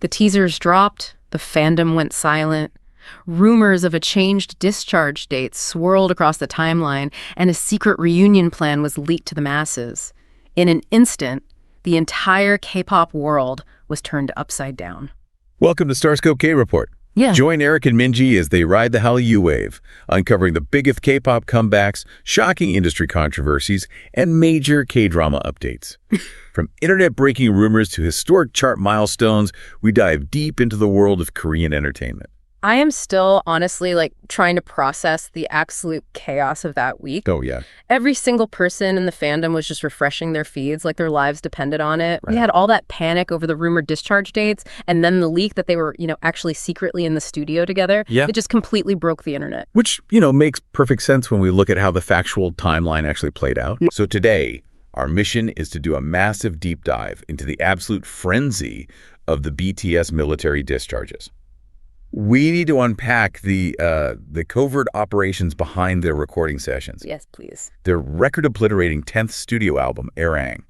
The teasers dropped, the fandom went silent. Rumors of a changed discharge date swirled across the timeline, and a secret reunion plan was leaked to the masses. In an instant, the entire K-pop world was turned upside down. Welcome to StarScope K-Report. Yeah. Join Eric and Minji as they ride the Hallyu wave, uncovering the biggest K-pop comebacks, shocking industry controversies, and major K-drama updates. From internet-breaking rumors to historic chart milestones, we dive deep into the world of Korean entertainment. I am still, honestly, trying to process the absolute chaos of that week. Oh, yeah. Every single person in the fandom was just refreshing their feeds like their lives depended on it. Right. We had all that panic over the rumored discharge dates, and then the leak that they were, actually secretly in the studio together. Yeah. It just completely broke the internet. Which, makes perfect sense when we look at how the factual timeline actually played out. Yeah. So today, our mission is to do a massive deep dive into the absolute frenzy of the BTS military discharges. We need to unpack the covert operations behind their recording sessions. Yes, please. Their record-obliterating 10th studio album, Arirang,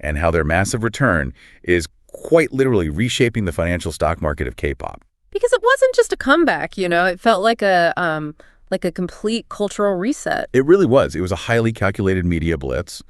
and how their massive return is quite literally reshaping the financial stock market of K-pop. Because it wasn't just a comeback, it felt like a complete cultural reset. It really was. It was a highly calculated media blitz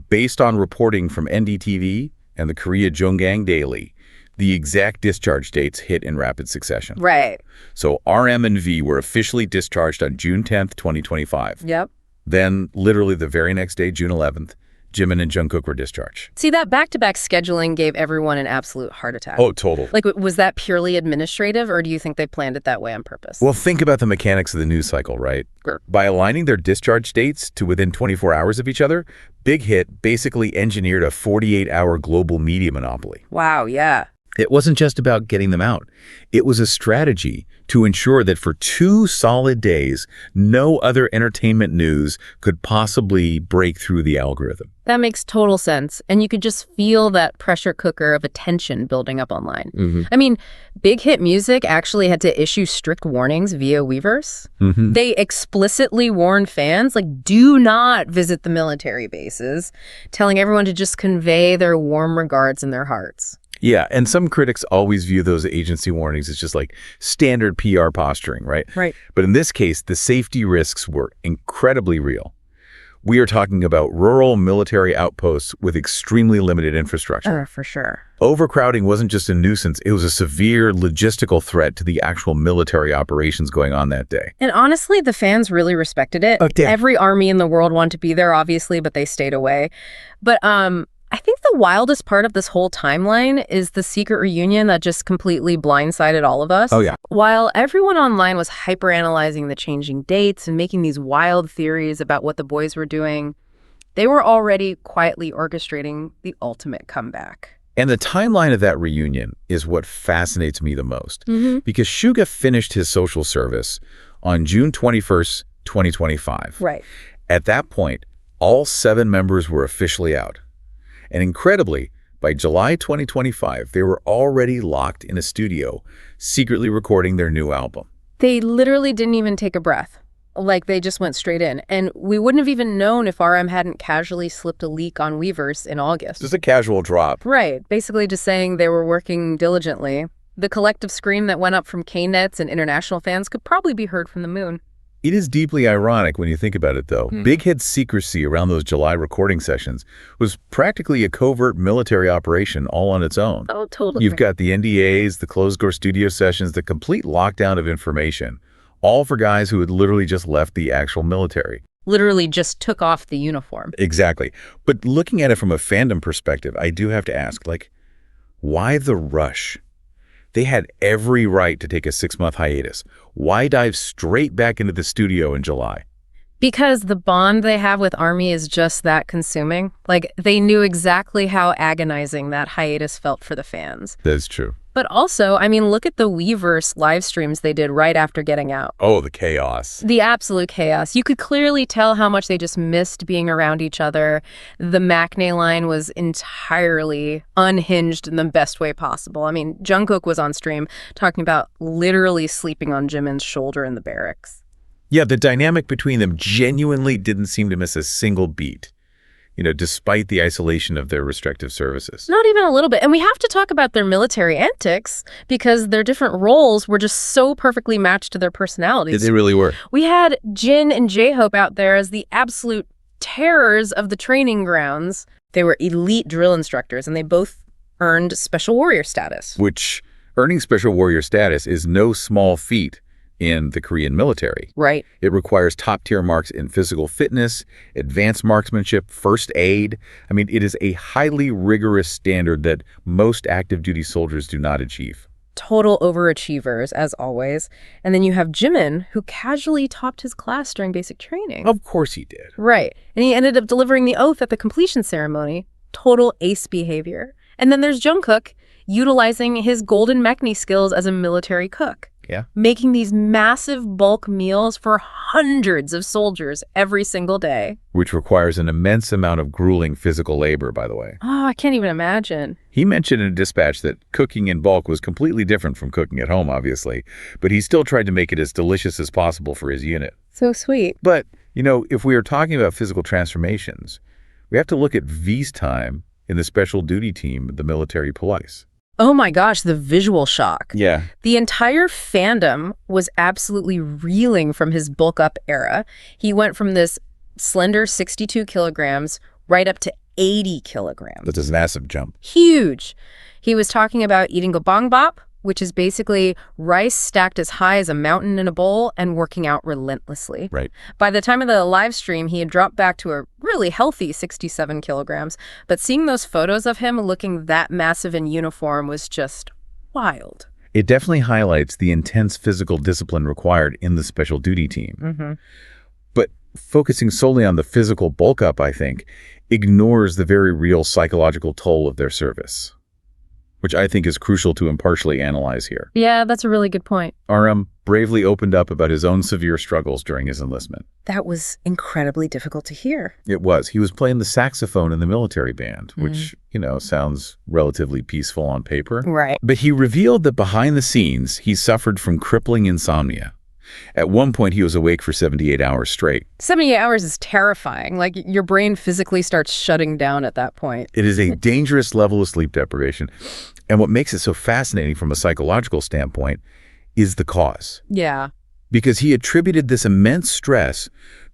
based on reporting from NDTV and the Korea Jongang Daily. The exact discharge dates hit in rapid succession. Right. So RM and V were officially discharged on June 10th, 2025. Yep. Then, literally the very next day, June 11th, Jimin and Jungkook were discharged. See, that back-to-back scheduling gave everyone an absolute heart attack. Oh, total. Was that purely administrative, or do you think they planned it that way on purpose? Well, think about the mechanics of the news cycle, right? Sure. By aligning their discharge dates to within 24 hours of each other, BigHit basically engineered a 48-hour global media monopoly. Wow, yeah. It wasn't just about getting them out. It was a strategy to ensure that for 2 solid days, no other entertainment news could possibly break through the algorithm. That makes total sense. And you could just feel that pressure cooker of attention building up online. Mm-hmm. I mean, BigHit Music actually had to issue strict warnings via Weverse. Mm-hmm. They explicitly warned fans, do not visit the military bases, telling everyone to just convey their warm regards in their hearts. Yeah, and some critics always view those agency warnings as just standard PR posturing, right? Right. But in this case, the safety risks were incredibly real. We are talking about rural military outposts with extremely limited infrastructure. For sure. Overcrowding wasn't just a nuisance, it was a severe logistical threat to the actual military operations going on that day. And honestly, the fans really respected it. Oh, damn. Every army in the world wanted to be there, obviously, but they stayed away. But I think the wildest part of this whole timeline is the secret reunion that just completely blindsided all of us. Oh, yeah. While everyone online was hyperanalyzing the changing dates and making these wild theories about what the boys were doing, they were already quietly orchestrating the ultimate comeback. And the timeline of that reunion is what fascinates me the most. Mm-hmm. Because Suga finished his social service on June 21st, 2025. Right. At that point, all 7 members were officially out. And incredibly, by July 2025, they were already locked in a studio, secretly recording their new album. They literally didn't even take a breath. They just went straight in. And we wouldn't have even known if RM hadn't casually slipped a leak on Weverse in August. Just a casual drop. Right. Basically just saying they were working diligently. The collective scream that went up from K-Nets and international fans could probably be heard from the moon. It is deeply ironic when you think about it, though. BigHit's secrecy around those July recording sessions was practically a covert military operation all on its own. Oh, totally. You've got the NDAs, the closed-door studio sessions, the complete lockdown of information, all for guys who had literally just left the actual military. Literally just took off the uniform. Exactly. But looking at it from a fandom perspective, I do have to ask, why the rush? They had every right to take a 6-month hiatus. Why dive straight back into the studio in July? Because the bond they have with ARMY is just that consuming. They knew exactly how agonizing that hiatus felt for the fans. That's true. But also, look at the Weverse live streams they did right after getting out. Oh, the chaos. The absolute chaos. You could clearly tell how much they just missed being around each other. The Maknae line was entirely unhinged in the best way possible. Jungkook was on stream talking about literally sleeping on Jimin's shoulder in the barracks. Yeah, the dynamic between them genuinely didn't seem to miss a single beat. despite the isolation of their respective services. Not even a little bit. And we have to talk about their military antics because their different roles were just so perfectly matched to their personalities. They really were. We had Jin and J-Hope out there as the absolute terrors of the training grounds. They were elite drill instructors, and they both earned Special Warrior status. Which, earning Special Warrior status is no small feat in the Korean military. Right. It requires top-tier marks in physical fitness, advanced marksmanship, first aid. I mean, it is a highly rigorous standard that most active duty soldiers do not achieve. Total overachievers, as always. And then you have Jimin, who casually topped his class during basic training. Of course he did. Right. And he ended up delivering the oath at the completion ceremony. Total ace behavior. And then there's Jungkook, utilizing his golden mechany skills as a military cook. Yeah. Making these massive bulk meals for hundreds of soldiers every single day. Which requires an immense amount of grueling physical labor, by the way. Oh, I can't even imagine. He mentioned in a dispatch that cooking in bulk was completely different from cooking at home, obviously, but he still tried to make it as delicious as possible for his unit. So sweet. But, if we are talking about physical transformations, we have to look at V's time in the special duty team of the military police. Oh my gosh, the visual shock. Yeah. The entire fandom was absolutely reeling from his bulk up era. He went from this slender 62 kilograms right up to 80 kilograms. That's a massive jump. Huge. He was talking about eating gobangbap, which is basically rice stacked as high as a mountain in a bowl and working out relentlessly. Right. By the time of the live stream, he had dropped back to a really healthy 67 kilograms. But seeing those photos of him looking that massive in uniform was just wild. It definitely highlights the intense physical discipline required in the special duty team. Mm-hmm. But focusing solely on the physical bulk up, I think, ignores the very real psychological toll of their service, which I think is crucial to impartially analyze here. Yeah, that's a really good point. RM bravely opened up about his own severe struggles during his enlistment. That was incredibly difficult to hear. It was. He was playing the saxophone in the military band, which, sounds relatively peaceful on paper. Right. But he revealed that behind the scenes, he suffered from crippling insomnia. At one point, he was awake for 78 hours straight. 78 hours is terrifying. Like, your brain physically starts shutting down at that point. It is a dangerous level of sleep deprivation. And what makes it so fascinating from a psychological standpoint is the cause. Yeah. Because he attributed this immense stress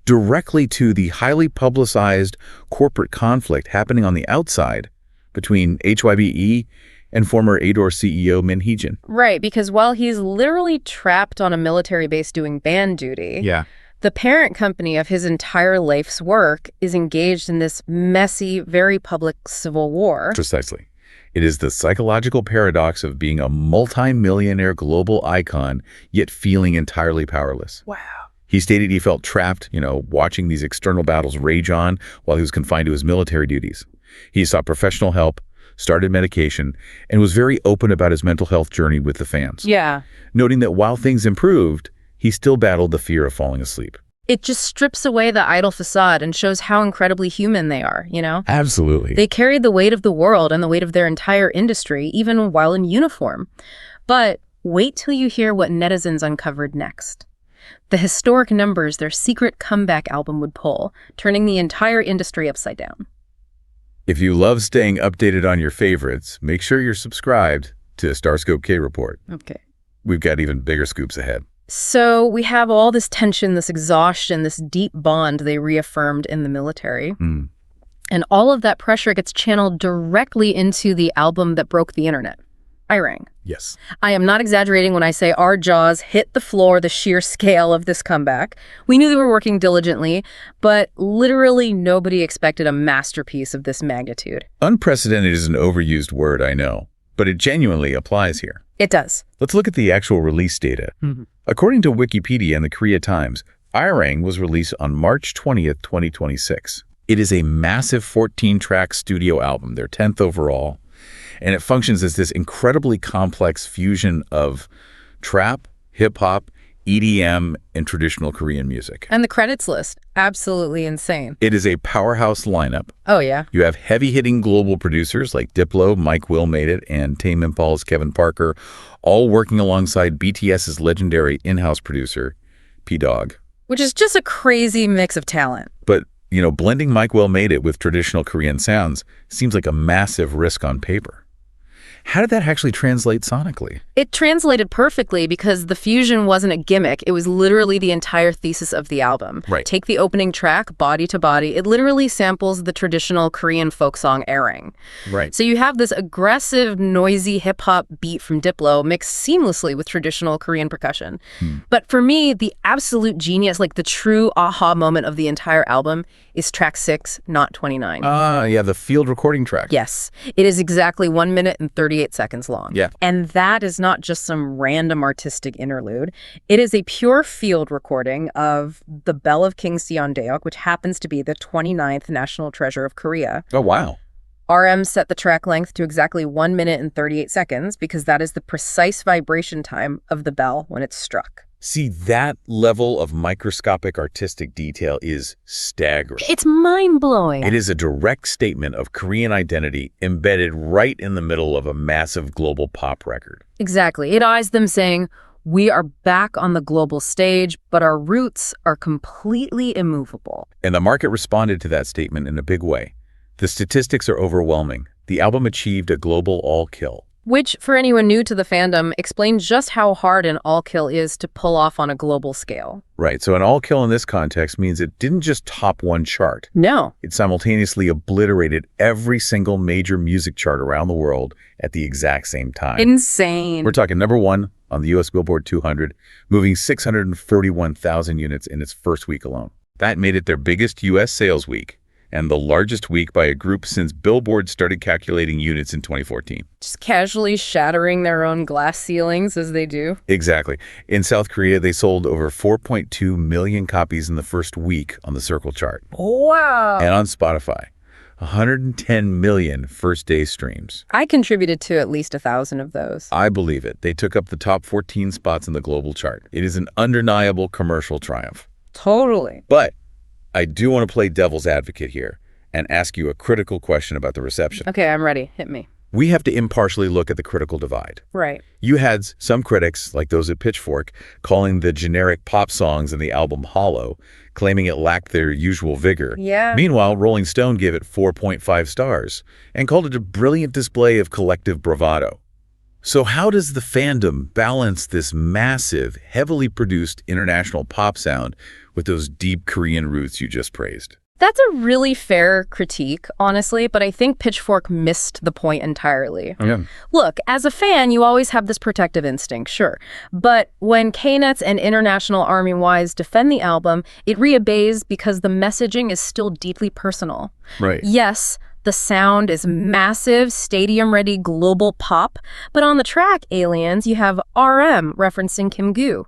directly to the highly publicized corporate conflict happening on the outside between HYBE and former Ador CEO Min Hee-jin. Right, because while he's literally trapped on a military base doing band duty, Yeah. the parent company of his entire life's work is engaged in this messy, very public civil war. Precisely. It is the psychological paradox of being a multi-millionaire global icon, yet feeling entirely powerless. Wow. He stated he felt trapped, watching these external battles rage on while he was confined to his military duties. He sought professional help, started medication, and was very open about his mental health journey with the fans. Yeah. Noting that while things improved, he still battled the fear of falling asleep. It just strips away the idle facade and shows how incredibly human they are, Absolutely. They carried the weight of the world and the weight of their entire industry, even while in uniform. But wait till you hear what netizens uncovered next. The historic numbers their secret comeback album would pull, turning the entire industry upside down. If you love staying updated on your favorites, make sure you're subscribed to StarScope K-Report. Okay. We've got even bigger scoops ahead. So we have all this tension, this exhaustion, this deep bond they reaffirmed in the military. And all of that pressure gets channeled directly into the album that broke the internet, Arirang. Yes. I am not exaggerating when I say our jaws hit the floor, the sheer scale of this comeback. We knew they were working diligently, but literally nobody expected a masterpiece of this magnitude. Unprecedented is an overused word, I know, but it genuinely applies here. It does. Let's look at the actual release data. According to Wikipedia and the Korea Times, Arirang was released on March 20th, 2026. It is a massive 14-track studio album, their 10th overall, and it functions as this incredibly complex fusion of trap, hip-hop, EDM, and traditional Korean music. And the credits list, absolutely insane. It is a powerhouse lineup. Oh, yeah. You have heavy-hitting global producers like Diplo, Mike Will Made It, and Tame Impala's Kevin Parker, all working alongside BTS's legendary in-house producer, P-Dog. Which is just a crazy mix of talent. But Blending Mike Well Made It with traditional Korean sounds seems like a massive risk on paper. How did that actually translate sonically? It translated perfectly because the fusion wasn't a gimmick. It was literally the entire thesis of the album. Right. Take the opening track, Body to Body. It literally samples the traditional Korean folk song Arirang. Right. So you have this aggressive, noisy hip-hop beat from Diplo mixed seamlessly with traditional Korean percussion. But for me, the absolute genius, like the true aha moment of the entire album, is track 6, Not 29. Yeah, the field recording track. Yes. It is exactly 1 minute and 38 seconds long. Yeah. And that is not just some random artistic interlude. It is a pure field recording of the Bell of King Seondeok, which happens to be the 29th national treasure of Korea. Oh, wow. RM set the track length to exactly 1 minute and 38 seconds because that is the precise vibration time of the bell when it's struck. See, that level of microscopic artistic detail is staggering. It's mind-blowing. It is a direct statement of Korean identity embedded right in the middle of a massive global pop record. Exactly. It eyes them saying, we are back on the global stage, but our roots are completely immovable. And the market responded to that statement in a big way. The statistics are overwhelming. The album achieved a global all-kill. Which, for anyone new to the fandom, explains just how hard an all-kill is to pull off on a global scale. Right, so an all-kill in this context means it didn't just top one chart. No. It simultaneously obliterated every single major music chart around the world at the exact same time. Insane. We're talking number 1 on the US Billboard 200, moving 631,000 units in its first week alone. That made it their biggest US sales week, and the largest week by a group since Billboard started calculating units in 2014. Just casually shattering their own glass ceilings as they do. Exactly. In South Korea, they sold over 4.2 million copies in the first week on the Circle chart. Wow. And on Spotify, 110 million first-day streams. I contributed to at least 1,000 of those. I believe it. They took up the top 14 spots in the global chart. It is an undeniable commercial triumph. Totally. But I do want to play devil's advocate here and ask you a critical question about the reception. Okay, I'm ready. Hit me. We have to impartially look at the critical divide. Right. You had some critics, like those at Pitchfork, calling the generic pop songs in the album hollow, claiming it lacked their usual vigor. Yeah. Meanwhile, Rolling Stone gave it 4.5 stars and called it a brilliant display of collective bravado. So how does the fandom balance this massive, heavily produced international pop sound with those deep Korean roots you just praised? That's a really fair critique, honestly, but I think Pitchfork missed the point entirely. Yeah. Look, as a fan, you always have this protective instinct, sure. But when K-Nets and International Army Wise defend the album, it reobeys because the messaging is still deeply personal. Right. Yes, the sound is massive, stadium-ready global pop, but on the track Aliens, you have RM referencing Kim Gu,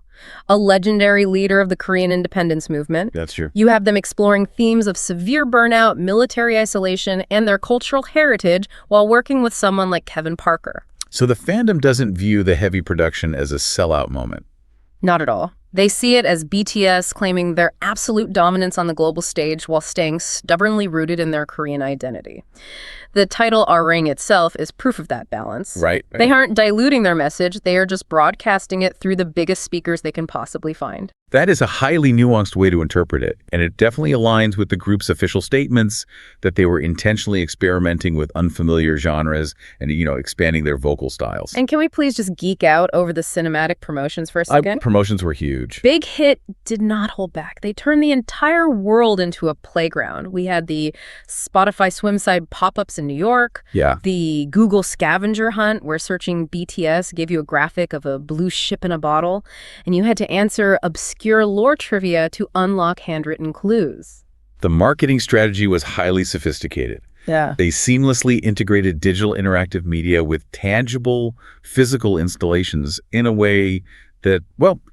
a legendary leader of the Korean independence movement. That's true. You have them exploring themes of severe burnout, military isolation, and their cultural heritage while working with someone like Kevin Parker. So the fandom doesn't view the heavy production as a sellout moment. Not at all. They see it as BTS claiming their absolute dominance on the global stage while staying stubbornly rooted in their Korean identity. The title Arirang itself is proof of that balance. Right. They aren't diluting their message, they are just broadcasting it through the biggest speakers they can possibly find. That is a highly nuanced way to interpret it, and it definitely aligns with the group's official statements that they were intentionally experimenting with unfamiliar genres and, expanding their vocal styles. And can we please just geek out over the cinematic promotions for a second? Promotions were huge. BigHit did not hold back. They turned the entire world into a playground. We had the Spotify Swimside pop-ups in New York. Yeah. The Google scavenger hunt where searching BTS gave you a graphic of a blue ship in a bottle, and you had to answer obscure lore trivia to unlock handwritten clues. The marketing strategy was highly sophisticated. Yeah. They seamlessly integrated digital interactive media with tangible physical installations in a way that,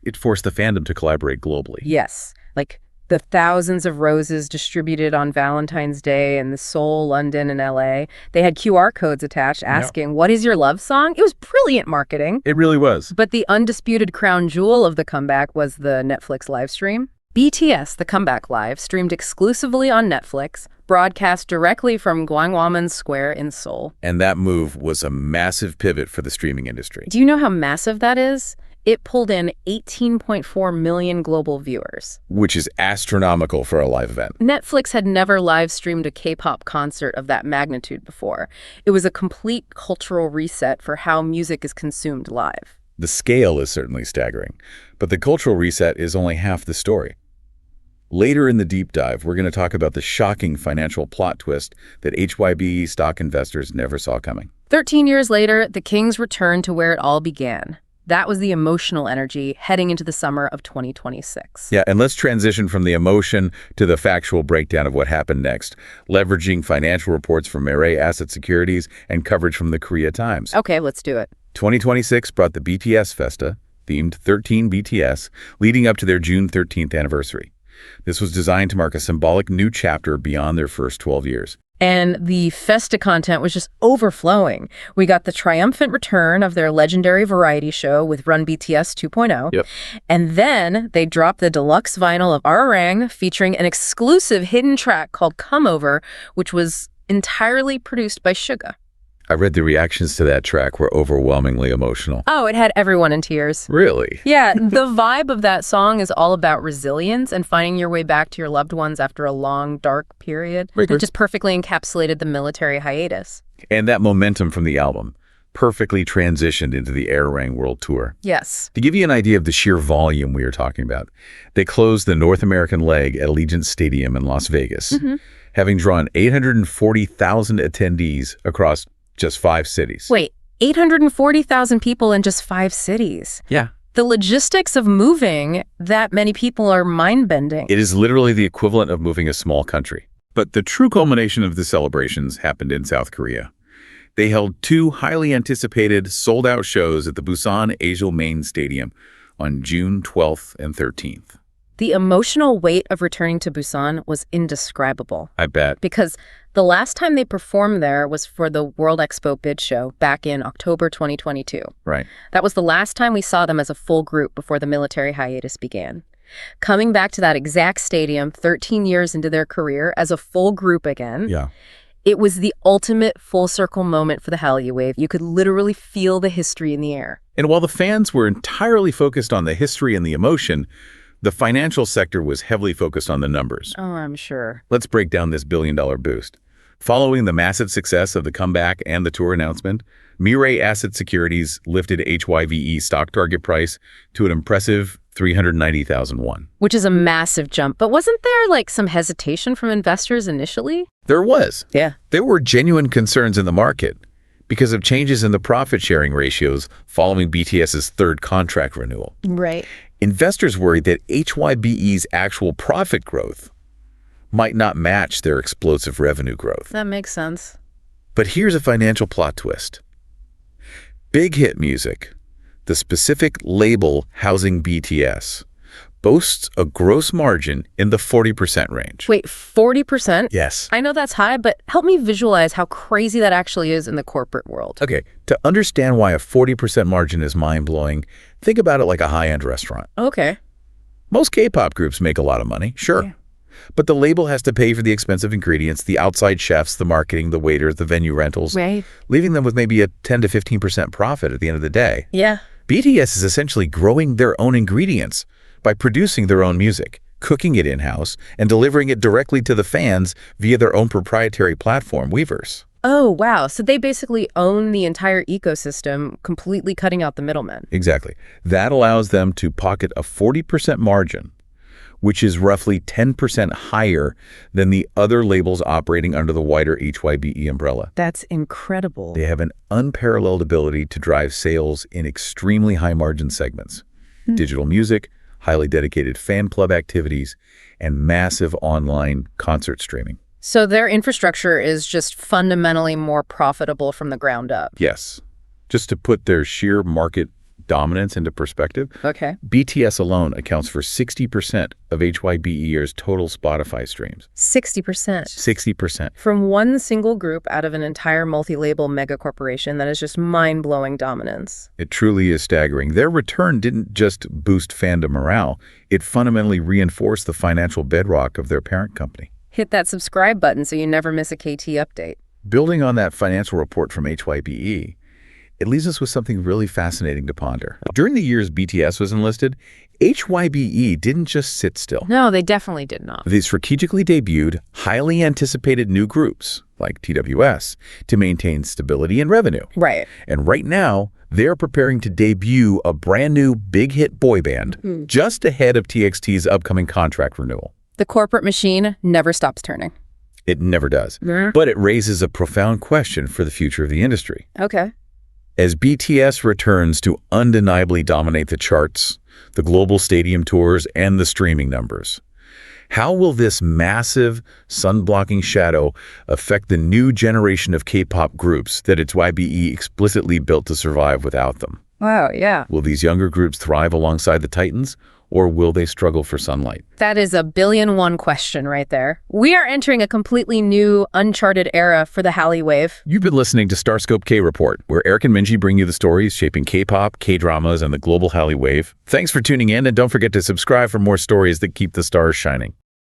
it forced the fandom to collaborate globally. Yes. Like the thousands of roses distributed on Valentine's Day in Seoul, London, and LA. They had QR codes attached asking, What is your love song? It was brilliant marketing. It really was. But the undisputed crown jewel of the comeback was the Netflix live stream. BTS, the Comeback Live, streamed exclusively on Netflix, broadcast directly from Gwanghwamun Square in Seoul. And that move was a massive pivot for the streaming industry. Do you know how massive that is? It pulled in 18.4 million global viewers. Which is astronomical for a live event. Netflix had never live-streamed a K-pop concert of that magnitude before. It was a complete cultural reset for how music is consumed live. The scale is certainly staggering, but the cultural reset is only half the story. Later in the deep dive, we're going to talk about the shocking financial plot twist that HYBE stock investors never saw coming. 13 years later, the Kings returned to where it all began. That was the emotional energy heading into the summer of 2026. Yeah, and let's transition from the emotion to the factual breakdown of what happened next, leveraging financial reports from Mirai Asset Securities and coverage from the Korea Times. Okay, let's do it. 2026 brought the BTS Festa, themed 13 BTS, leading up to their June 13th anniversary. This was designed to mark a symbolic new chapter beyond their first 12 years. And the Festa content was just overflowing. We got the triumphant return of their legendary variety show with Run BTS 2.0. Yep. And then they dropped the deluxe vinyl of Arirang featuring an exclusive hidden track called Come Over, which was entirely produced by Suga. I read the reactions to that track were overwhelmingly emotional. Oh, it had everyone in tears. Really? Yeah, the vibe of that song is all about resilience and finding your way back to your loved ones after a long, dark period. It just perfectly encapsulated the military hiatus. And that momentum from the album perfectly transitioned into the Arirang World Tour. Yes. To give you an idea of the sheer volume we are talking about, they closed the North American leg at Allegiant Stadium in Las Vegas, having drawn 840,000 attendees across just 5 cities. Wait, 840,000 people in just 5 cities? Yeah. The logistics of moving that many people are mind-bending. It is literally the equivalent of moving a small country. But the true culmination of the celebrations happened in South Korea. They held 2 highly anticipated, sold-out shows at the Busan Asil Main Stadium on June 12th and 13th. The emotional weight of returning to Busan was indescribable. I bet. Because the last time they performed there was for the World Expo Bid Show back in October 2022. Right. That was the last time we saw them as a full group before the military hiatus began. Coming back to that exact stadium 13 years into their career as a full group again, it was the ultimate full-circle moment for the Hallyu wave. You could literally feel the history in the air. And while the fans were entirely focused on the history and the emotion, the financial sector was heavily focused on the numbers. Oh, I'm sure. Let's break down this billion-dollar boost. Following the massive success of the comeback and the tour announcement, Mirai Asset Securities lifted HYBE stock target price to an impressive 390,000 won. Which is a massive jump. But wasn't there, some hesitation from investors initially? There was. Yeah. There were genuine concerns in the market because of changes in the profit-sharing ratios following BTS's 3rd contract renewal. Right. Investors worried that HYBE's actual profit growth might not match their explosive revenue growth. That makes sense. But here's a financial plot twist. BigHit Music, the specific label housing BTS, boasts a gross margin in the 40% range. Wait, 40%? Yes. I know that's high, but help me visualize how crazy that actually is in the corporate world. Okay, to understand why a 40% margin is mind-blowing, think about it like a high-end restaurant. Okay. Most K-pop groups make a lot of money, sure. Yeah. But the label has to pay for the expensive ingredients, the outside chefs, the marketing, the waiters, the venue rentals, right, leaving them with maybe a 10 to 15% profit at the end of the day. Yeah. BTS is essentially growing their own ingredients by producing their own music, cooking it in-house, and delivering it directly to the fans via their own proprietary platform, Weverse. Oh, wow. So they basically own the entire ecosystem, completely cutting out the middlemen. Exactly. That allows them to pocket a 40% margin, which is roughly 10% higher than the other labels operating under the wider HYBE umbrella. That's incredible. They have an unparalleled ability to drive sales in extremely high-margin segments. Digital music, highly dedicated fan club activities, and massive online concert streaming. So their infrastructure is just fundamentally more profitable from the ground up. Yes. Just to put their sheer market dominance into perspective, okay, BTS alone accounts for 60% of HYBE's total Spotify streams. 60%? 60%. From one single group out of an entire multi-label mega corporation. That is just mind-blowing dominance. It truly is staggering. Their return didn't just boost fandom morale, it fundamentally reinforced the financial bedrock of their parent company. Hit that subscribe button so you never miss a KT update. Building on that financial report from HYBE, it leaves us with something really fascinating to ponder. During the years BTS was enlisted, HYBE didn't just sit still. No, they definitely did not. They strategically debuted highly anticipated new groups, like TWS, to maintain stability and revenue. Right. And right now, they're preparing to debut a brand new big hit boy band just ahead of TXT's upcoming contract renewal. The corporate machine never stops turning. It never does. But it raises a profound question for the future of the industry. Okay. As BTS returns to undeniably dominate the charts, the global stadium tours, and the streaming numbers, how will this massive sun-blocking shadow affect the new generation of K-pop groups that its HYBE explicitly built to survive without them? Wow, yeah. Will these younger groups thrive alongside the titans, or will they struggle for sunlight? That is a billion-one question right there. We are entering a completely new, uncharted era for the Hallyu wave. You've been listening to StarScope K-Report, where Eric and Minji bring you the stories shaping K-pop, K-dramas, and the global Hallyu wave. Thanks for tuning in, and don't forget to subscribe for more stories that keep the stars shining.